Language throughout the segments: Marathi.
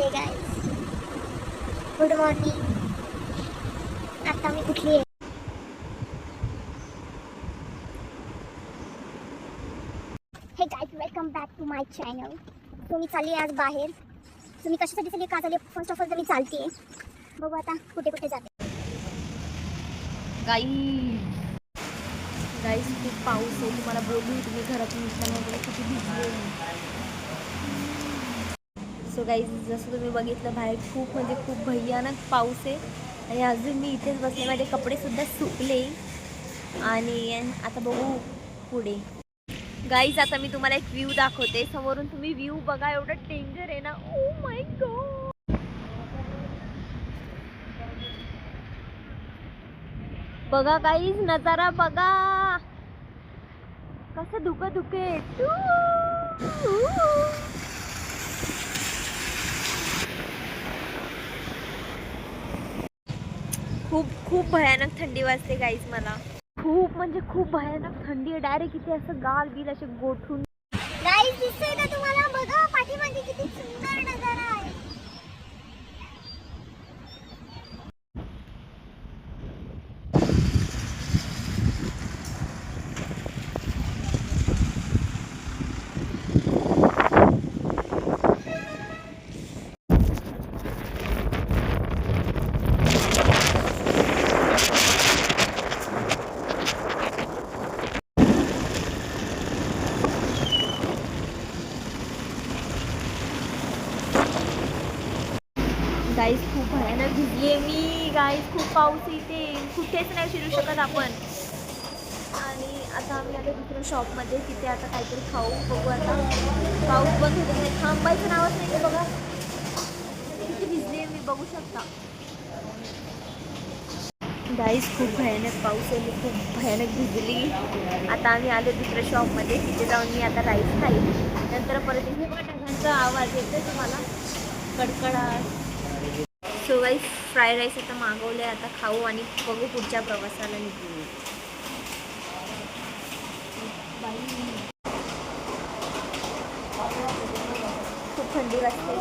Hey guys, good morning. आता मी उठली आहे. Hey guys, welcome back to my channel. So मी चालली आज बाहेर. सो मी कशासाठी चालली, का चालली, फर्स्ट ऑफ ऑल तर मी चालते. बघू आता कुठे कुठे जाते. गाईस खूप पाऊस आहे. तुम्हाला बोलली होती मी घरातून निघताना वगैरे किती भिजले. सो गाईज जसं तुम्ही बघितलं बाहेर खूप म्हणजे खूप भयानक पाऊस आहे आणि अजून मी इथेच बसले. माझे कपडेसुद्धा सुकले आणि आता बघू पुढे. गाईज आता मी तुम्हाला एक व्ह्यू दाखवते. समोरून तुम्ही व्ह्यू बघा, एवढं डेंजर आहे ना. ओ माय गॉड, बघा गाईज नजारा बघा, कसं धुकं धुके. खूप खूप भयानक थंडी वाजते गाईज मला. खूप म्हणजे खूप भयानक थंडी आहे. डायरेक्ट इथे असं गाल बिल असे गोठून. गाइस दिसतंय का तुम्हाला? बघा पाठीमागे किती सुंदर नजारा आहे. गाईज खूप भयानक भिजली मी. गाईज खूप पाऊस इथे, कुठेच नाही फिरू शकत आपण. आणि आता आम्ही आलो दुसऱ्या शॉपमध्ये. तिथे आता काहीतरी खाऊ. बघू आता पाऊस बंद होते नाही, थांबायचं नावच नाही. ते बघा किती भिजली मी, बघू शकता. गाईज खूप भयानक पाऊस आहे, मी खूप भयानक भिजली. आता आम्ही आलो दुसऱ्या शॉपमध्ये. तिथे जाऊन मी आता राईस खाईल. नंतर परत इथे ढगांचा आवाज येतो तुम्हाला, कडकडाट. सो गाईज फ्राईड राईस आता मागवले. आता खाऊ आणि बघू पुढच्या प्रवासाला निघू. खूप थंडी वाजते.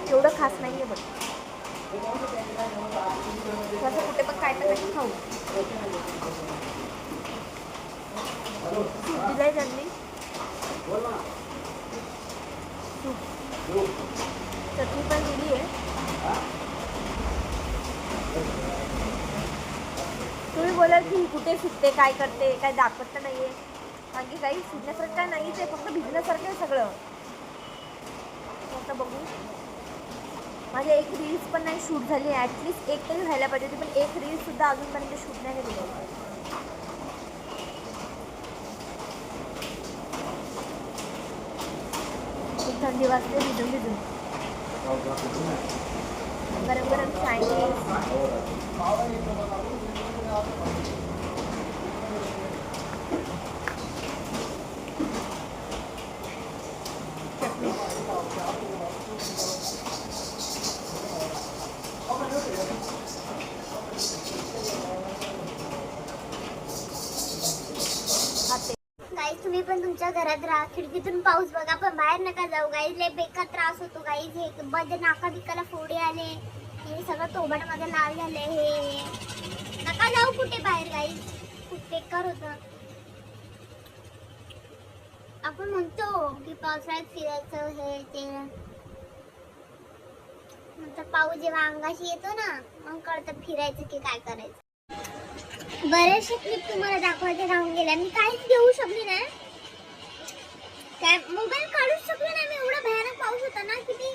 एवढं खास नाही आहे बघ. कसं कुठे पण काय तर खाऊ. सूप दिलाय त्यांनी, चटणी पण दिली आहे. तुम्ही बोलाल की कुठे सुटते, काय करते, काय दाखवत तर नाहीये. बाकी काही सुटण्यासारखं काय नाहीच आहे, फक्त भिजण्यासारखं आहे सगळं. आता बघू. माझी एक रील्स पण नाही शूट झाली. ॲटलिस्ट एक तरी व्हायला पाहिजे होती, पण एक रील्स सुद्धा अजूनपर्यंत शूट नाही केली. खूप थंडी वाजते भिजून भिजून. गरम गरम चायनीज. गाइस तुम्ही पण तुमच्या घरात राहा, खिडकीतून पाऊस बघा, पण बाहेर नका जाऊ. गाइस लय बेकार त्रास होतो. गाइस हे बंद, नाका बिकाला फोडे आले, हे सगळं तोबट मध्ये लाल झाले. हे नका जाऊ कुठे बाहेर. गाइस खूप बेकार होतं. आपण म्हणतो की पावसाळ्यात फिरायचं हे ते, नंतर पाऊस जेव्हा अंगाशी येतो ना, मग कळतं फिरायचं की काय करायचं. बरेचसे क्लिप तुम्हाला दाखवायचे राहून गेल्या. मी काहीच घेऊ शकली नाही, काय मोबाईल काढूच शकले नाही मी. एवढा भयानक पाऊस होता ना, किती